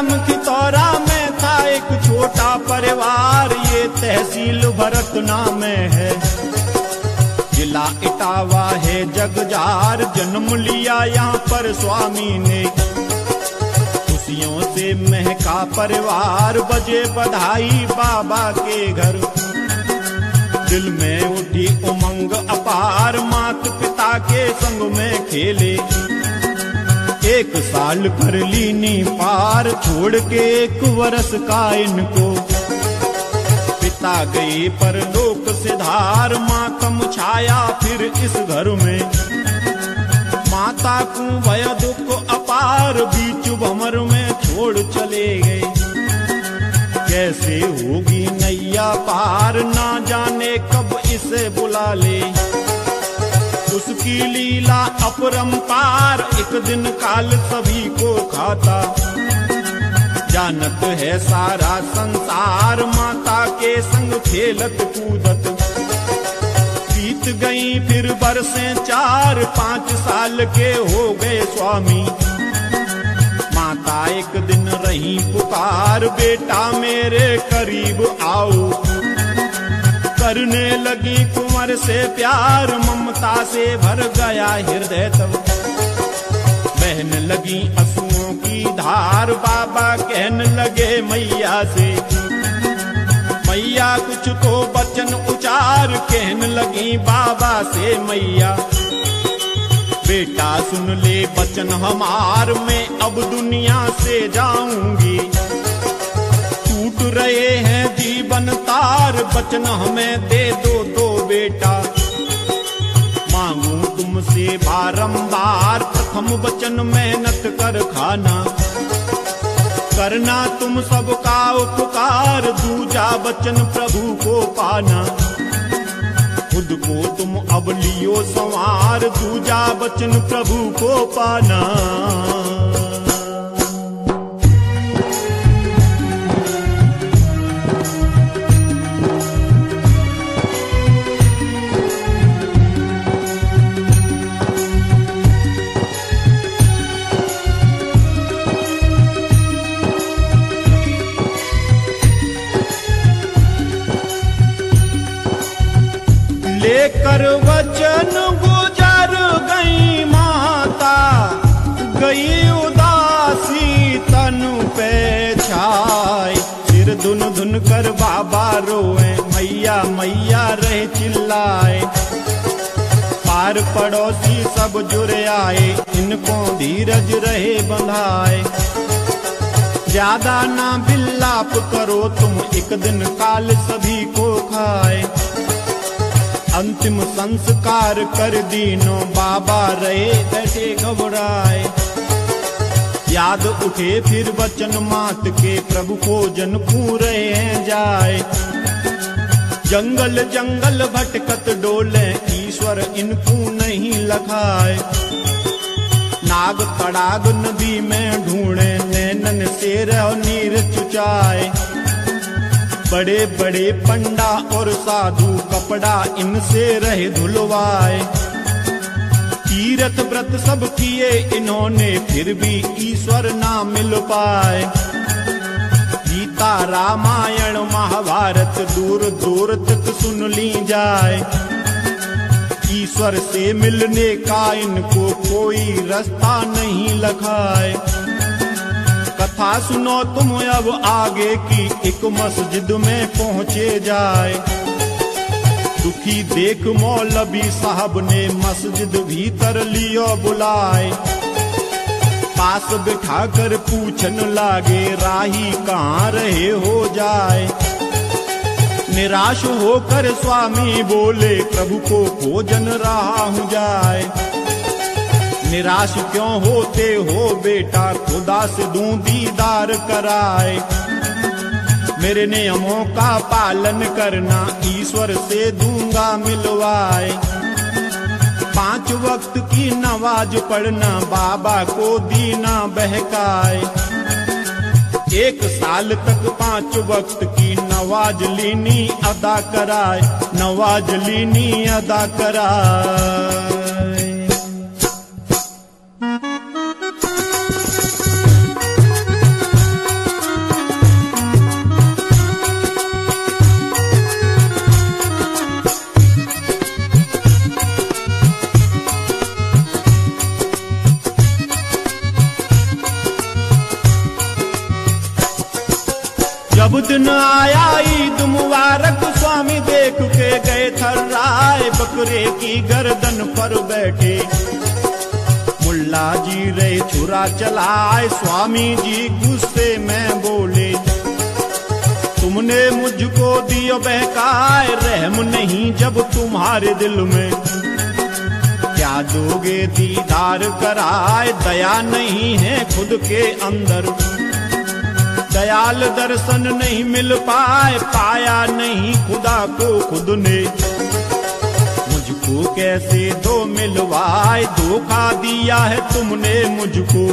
ग्राम खितौरा में था एक छोटा परिवार, ये तहसील भरत नाम है, जिला इटावा है जगजार। जन्म लिया यहाँ पर स्वामी ने, खुशियों से महका परिवार, बजे बधाई बाबा के घर। दिल में उठी उमंग अपार, मात पिता के संग में खेले, 1 साल कर लीनी पार, छोड़ के 1 वर्ष का इनको। पिता गए परलोक सिधार, मातम छाया फिर इस घर में। माता को भय दुख अपार, बीच भंवर में छोड़ चले गए। कैसे होगी नैया पार, ना जाने कब इसे बुला ले। उसकी लीला अपरंपार, एक दिन काल सभी को खाता। जानत है सारा संसार, माता के संग खेलत कूदत। बीत गई फिर बरसें 4, 5 साल के हो गए स्वामी। माता एक दिन रही पुकार, बेटा मेरे करीब आओ। करने लगी कुंवर से प्यार, ममता से भर गया हृदय तब। बहन लगी आंसुओं की धार, बाबा कहने लगे मैया से। मैया कुछ तो वचन उचार, कहने लगी बाबा से मैया। बेटा सुन ले वचन हमार, मैं अब दुनिया से जाऊंगी। टूट रहे हैं जीवन तार, वचन हमें दे दो बेटा। मांगू तुमसे बारंबार, प्रथम वचन मेहनत कर खाना। करना तुम सबका उपकार, दूजा वचन प्रभु को पाना। खुद को तुम अब लियो संवार, दूजा वचन प्रभु को पाना। लेकर वचन गुजर गई माता, गई उदासी तनु पे छाए। सिर धुन धुन कर बाबा रोए, मैया मैया रहे चिल्लाए। पार पड़ोसी सब जुड़े आए, इनको धीरज रहे बंधाए। ज्यादा ना बिल्लाप करो तुम, एक दिन काल सभी को खाए। अंतिम संस्कार कर दीनो, बाबा रहे बैठे घबराए। याद उठे फिर वचन मात के, प्रभु को जन पूरे हैं जाए। जंगल जंगल भटकत डोले, ईश्वर इनको नहीं लखाए। नाग तड़ाग नदी में ढूंढे, नैनन से रहो नीर चुचाए। बड़े बड़े पंडा और साधु, कपड़ा इनसे रहे धुलवाए। तीरथ व्रत सब किए इन्होंने, फिर भी ईश्वर ना मिल पाए। गीता रामायण महाभारत दूर दूर तक सुन ली जाए। ईश्वर से मिलने का इनको कोई रास्ता नहीं लखाए। कथा सुनो तुम अब आगे की, एक मस्जिद में पहुंचे जाए। दुखी देख मौलवी साहब ने मस्जिद भीतर लियो बुलाए। पास बिठाकर पूछन लागे, राही कहाँ रहे हो जाए। निराश होकर स्वामी बोले, प्रभु को खोजन रहा हूँ जाए। निराश क्यों होते हो बेटा, खुदा से दूं दीदार कराए। मेरे नियमों का पालन करना, ईश्वर से दूंगा मिलवाए। 5 वक्त की नमाज पढ़ना, बाबा को दीना बहकाए। 1 साल तक 5 वक्त की नमाज लीनी अदा कराए, नमाज लीनी अदा कराए। बकरे की गर्दन पर बैठे। मुल्ला जी रे छुरा चलाए, स्वामी जी गुस्से में बोले, तुमने मुझको दियो बहकाए, रहम नहीं जब तुम्हारे दिल में, क्या दोगे दीदार कराए, दया नहीं है खुद के अंदर, दयाल दर्शन नहीं मिल पाए, पाया नहीं खुदा को खुद ने, मुझको कैसे दो मिलवाए, धोखा दिया है तुमने मुझको,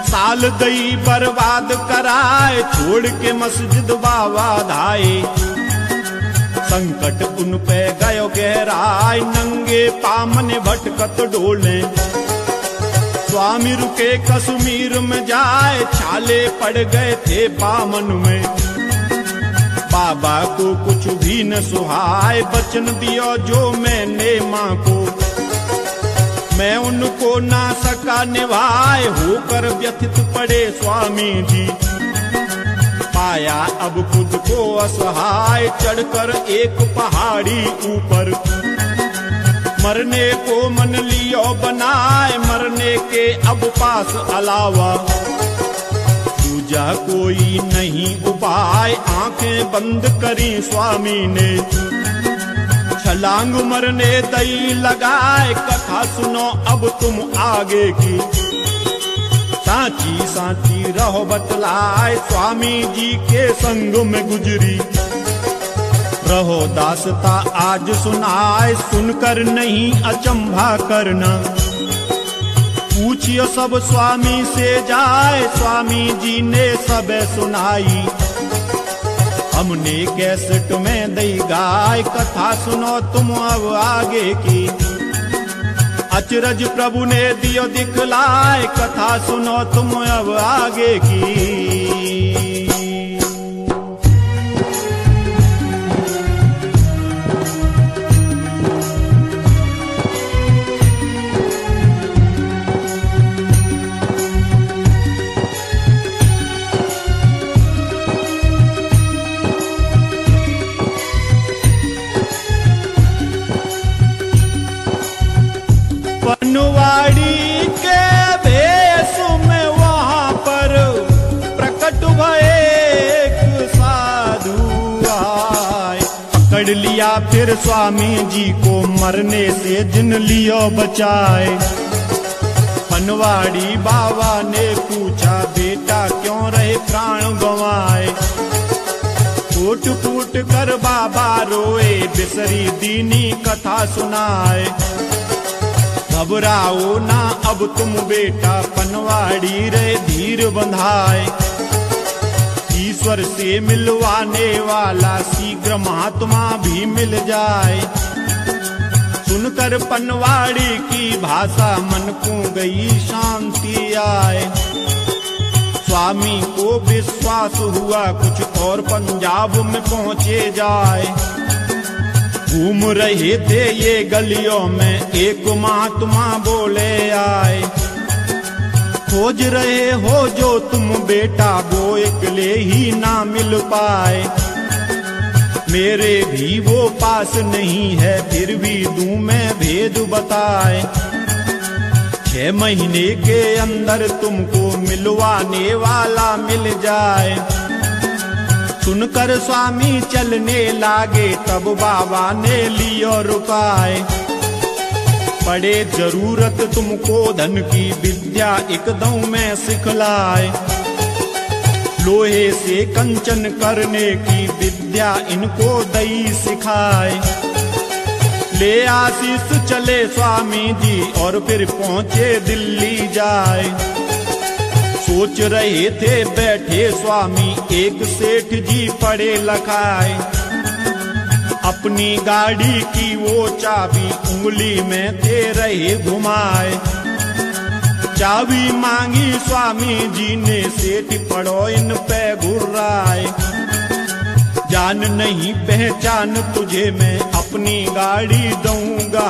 साल दई बर्बाद कराए, छोड़ के मस्जिद बाबा धाए, संकट उन पे गयो गहराए, नंगे पामने भटकत डोले, स्वामी रुके कश्मीर में जाए, छाले पड़ गए थे पामन में, बाबा को कुछ भी न सुहाए, वचन दियो जो मैंने माँ को, मैं उनको ना सका निभाए, होकर व्यथित पड़े स्वामी जी, पाया अब खुद को असहाय, चढ़कर एक पहाड़ी ऊपर, मरने को मन लियो बनाए, मरने के अब पास अलावा दूजा कोई नहीं उपाय, आंखें बंद करी स्वामी ने, छलांग मरने दई लगाए, कथा सुनो अब तुम आगे की, सांची सांची रहो बतलाए, स्वामी जी के संग में गुजरी, रहो दासता आज सुनाए, सुनकर नहीं अचंभा करना, पूछियो सब स्वामी से जाए, स्वामी जी ने सब सुनाई, हमने कैसेट में दई गाय, कथा सुनो तुम अब आगे की, अचरज प्रभु ने दियो दिखलाए, कथा सुनो तुम अब आगे की। पनवाड़ी के भेष में वहां पर प्रकट भये एक साधु आए, पकड़ लिया फिर स्वामी जी को, मरने से जिन लियो बचाए, पनवाड़ी बाबा ने पूछा, बेटा क्यों रहे प्राण गंवाए, फूट फूट कर बाबा रोए, बिसरी दीनी कथा सुनाए, घबराओ ना अब तुम बेटा, पनवाड़ी रे धीर बंधाए, ईश्वर से मिलवाने वाला शीघ्र महात्मा भी मिल जाए, सुनकर पनवाड़ी की भाषा मन को गई शांति आए, स्वामी को विश्वास हुआ कुछ और पंजाब में पहुंचे जाए, घूम रहे थे ये गलियों में, एक महात्मा बोले आए, खोज रहे हो जो तुम बेटा, वो अकेले ही ना मिल पाए, मेरे भी वो पास नहीं है, फिर भी दूं मैं भेद बताए, 6 महीने के अंदर तुमको मिलवाने वाला मिल जाए, सुनकर स्वामी चलने लागे, तब बाबा ने लियो रुकाए, पड़े जरूरत तुमको धन की, विद्या एकदम में सिखलाए, लोहे से कंचन करने की विद्या इनको दई सिखाए, ले आशीष चले स्वामी जी और फिर पहुंचे दिल्ली जाए, सोच रहे थे बैठे स्वामी, एक सेठ जी पड़े लखाए, अपनी गाड़ी की वो चाबी उंगली में थे रहे घुमाए, चाबी मांगी स्वामी जी ने, सेठ पड़ो इन पे घुर्राए, जान नहीं पहचान तुझे मैं, अपनी गाड़ी दूंगा,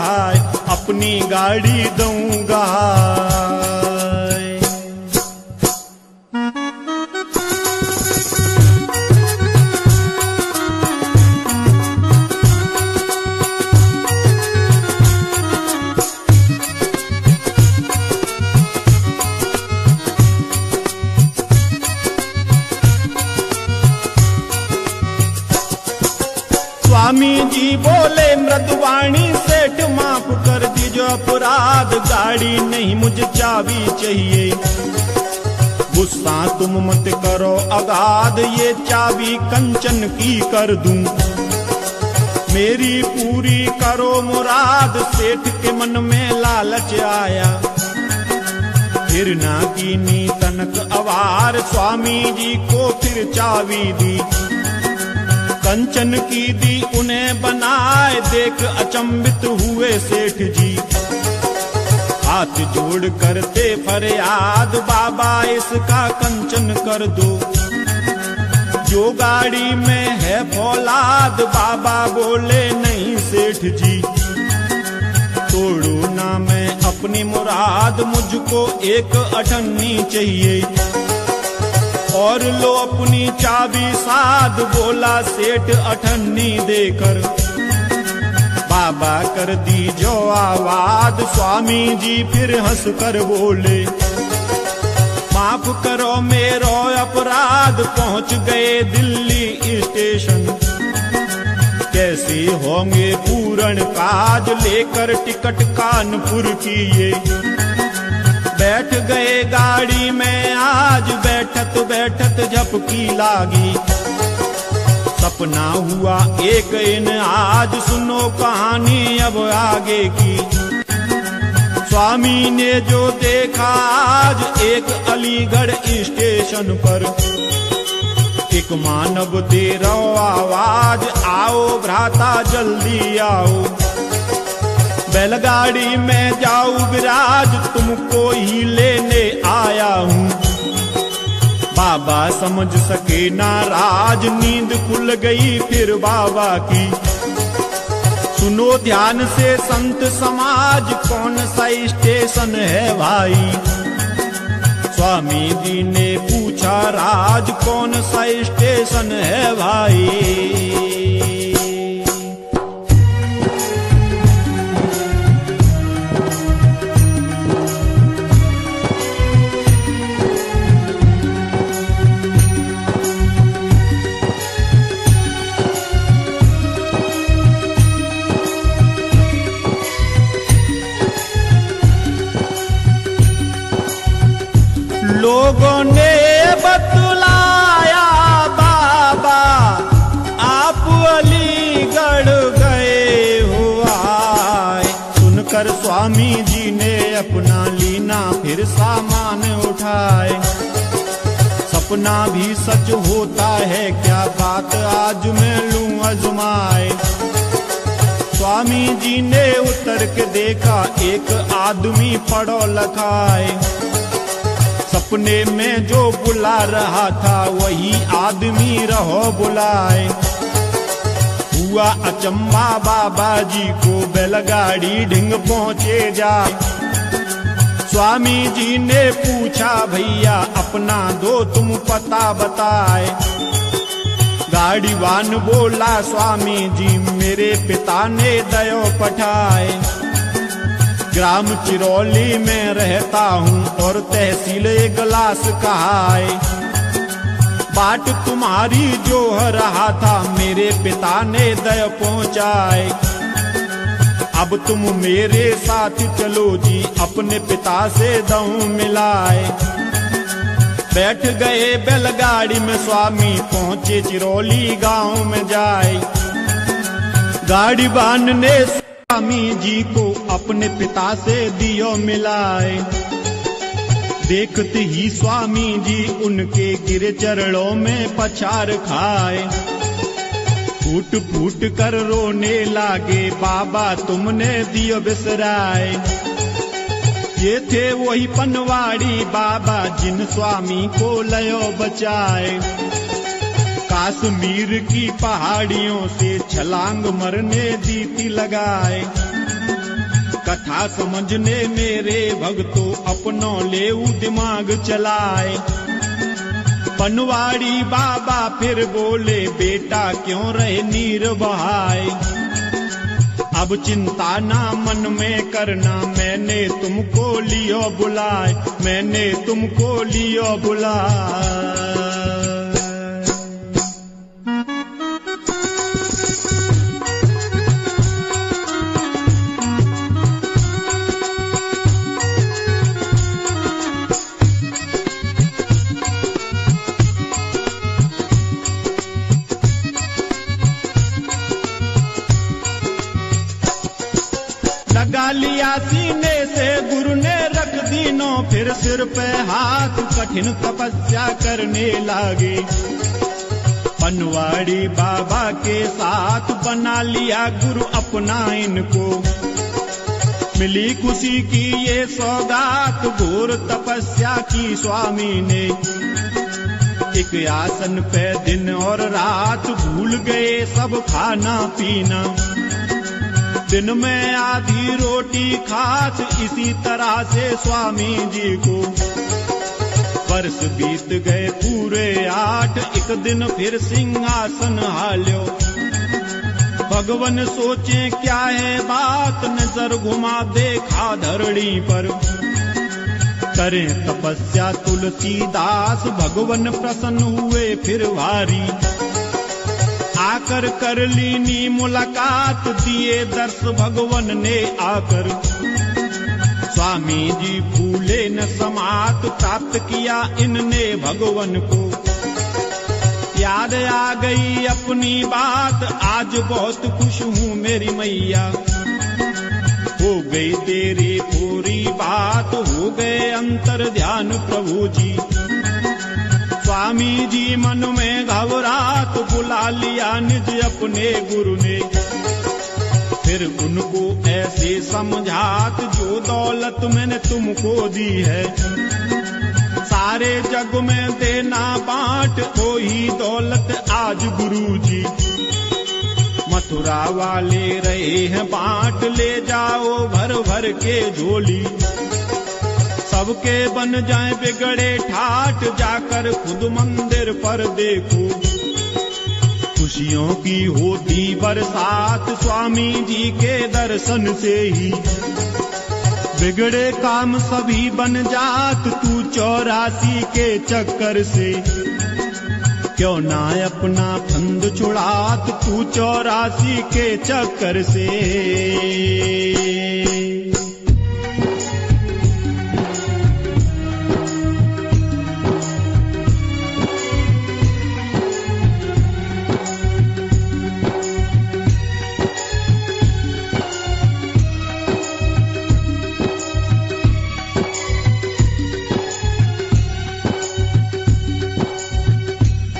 अपनी गाड़ी दूंगा। मुराद, गाड़ी नहीं मुझे चाबी चाहिए। गुस्सा तुम मत करो अगाध, ये चाबी कंचन की कर दूं। मेरी पूरी करो मुराद, सेठ के मन में लालच आया। फिर ना कीनी तनक अवार, स्वामी जी को फिर चाबी दी। कंचन की दी उन्हें बनाए, देख अचंभित हुए सेठ जी। हाथ जोड़ करते फरियाद, बाबा इसका कंचन कर दो। जो गाड़ी में है फौलाद, बाबा बोले नहीं सेठ जी। तोड़ू ना मैं अपनी मुराद, मुझको एक अठन्नी चाहिए। और लो अपनी चाबी साध, बोला सेठ अठन्नी देकर। बाबा कर दी जो आवाज, स्वामी जी फिर हंस कर बोले। माफ करो मेरो अपराध, पहुंच गए दिल्ली स्टेशन। कैसे होंगे पूर्ण काज, लेकर टिकट कानपुर किए। बैठ गए गाड़ी में आज, बैठत बैठत झपकी लागी। सपना हुआ एक इन आज, सुनो कहानी अब आगे की। स्वामी ने जो देखा आज, एक अलीगढ़ स्टेशन पर। एक मानव दे रहो आवाज, आओ भ्राता जल्दी आओ। बैलगाड़ी में जाओ विराज, तुमको ही लेने आया हूँ। बाबा समझ सके नाराज, नींद खुल गई फिर बाबा की। सुनो ध्यान से संत समाज, कौन सा स्टेशन है भाई। स्वामी जी ने पूछा राज, कौन सा स्टेशन है भाई। लोगों ने बतलाया बाबा, आप अलीगढ़ गए हो आए। सुनकर स्वामी जी ने अपना लीना फिर सामान उठाए। सपना भी सच होता है क्या, बात आज मैं लूं आजमाए। स्वामी जी ने उतर के देखा, एक आदमी पड़ो लखाए। सपने में जो बुला रहा था, वही आदमी रहो बुलाए। हुआ अचंबा बाबा जी को, बैलगाड़ी ढिंग पहुंचे जाए। स्वामी जी ने पूछा भैया अपना दो तुम पता बताए। गाड़ी वान बोला स्वामी जी, मेरे पिता ने दयो पठाए। ग्राम चिरौली में रहता हूँ और तहसील गलास कहाए। बाट तुम्हारी जो रहा था, मेरे पिता ने दया पहुँचाए। अब तुम मेरे साथ चलो जी, अपने पिता से दऊं मिलाए। बैठ गए बैलगाड़ी में स्वामी, पहुँचे चिरौली गांव में जाए। गाड़ी बान ने स्वामी जी को अपने पिता से दियो मिलाए। देखते ही स्वामी जी उनके गिरे चरणों में पछाड़ खाए। फूट फूट कर रोने लागे, बाबा तुमने दियो बिसराए। ये थे वही पनवाड़ी बाबा, जिन स्वामी को लयो बचाए। कश्मीर की पहाड़ियों से छलांग मरने दी थी लगाए। कथा समझने मेरे भक्तों, अपनों ले दिमाग चलाए। पनवाड़ी बाबा फिर बोले, बेटा क्यों रहे नीर बहाए। अब चिंता ना मन में करना, मैंने तुमको लियो बुलाए। मैंने तुमको लियो बुलाए। लगा लिया सीने से गुरु ने रख दीनों फिर सिर पे हाथ कठिन तपस्या करने लगे। पनवाड़ी बाबा के साथ बना लिया गुरु अपना इनको, मिली खुशी की ये सौगात घोर तपस्या की स्वामी ने। एक आसन पे दिन और रात भूल गए सब खाना पीना, दिन में आधी रोटी खात इसी तरह से स्वामी जी को। वर्ष बीत गए पूरे 8, एक दिन फिर सिंहासन हाल्यो। भगवन सोचे क्या है बात, नजर घुमा देखा धरणी पर। करें तपस्या तुलसीदास भगवन प्रसन्न हुए फिर भारी। आकर कर लीनी मुलाकात दिए दर्श भगवन ने आकर। स्वामी जी भूले न समात प्राप्त किया इनने भगवन को। याद आ गई अपनी बात आज बहुत खुश हूँ मेरी मैया। हो गई तेरी पूरी बात हो गए अंतर ध्यान प्रभु जी। स्वामी जी मन में घबराहट बुला लिया निज अपने गुरु ने। फिर उनको ऐसे समझात जो दौलत मैंने तुमको दी है, सारे जग में देना बांट कोई दौलत आज गुरु जी। मथुरा वाले रहे हैं बांट ले जाओ भर भर के झोली। सबके बन जाए बिगड़े ठाट जाकर खुद मंदिर पर देखो। खुशियों की होती बरसात स्वामी जी के दर्शन से ही। बिगड़े काम सभी बन जात तू 84 के चक्कर से। क्यों ना अपना फंद छुड़ात तू 84 के चक्कर से।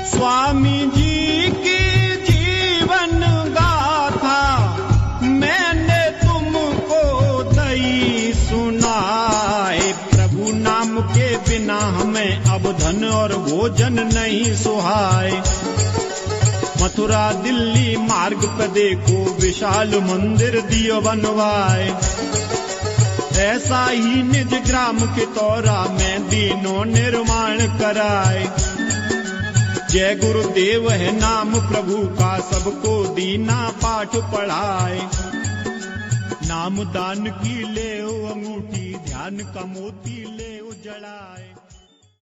स्वामी जी की जीवन गाथा मैंने तुमको दई सुनाए। प्रभु नाम के बिना हमें अब धन और भोजन नहीं सुहाए। मथुरा दिल्ली मार्ग पे देखो विशाल मंदिर दियो बनवाए। ऐसा ही निज ग्राम के तौरा में दीनों निर्माण कराए। जय गुरुदेव है नाम प्रभु का सबको दीना पाठ पढ़ाए। नाम दान की ले अंगूठी ध्यान का मोती ले जड़ाए।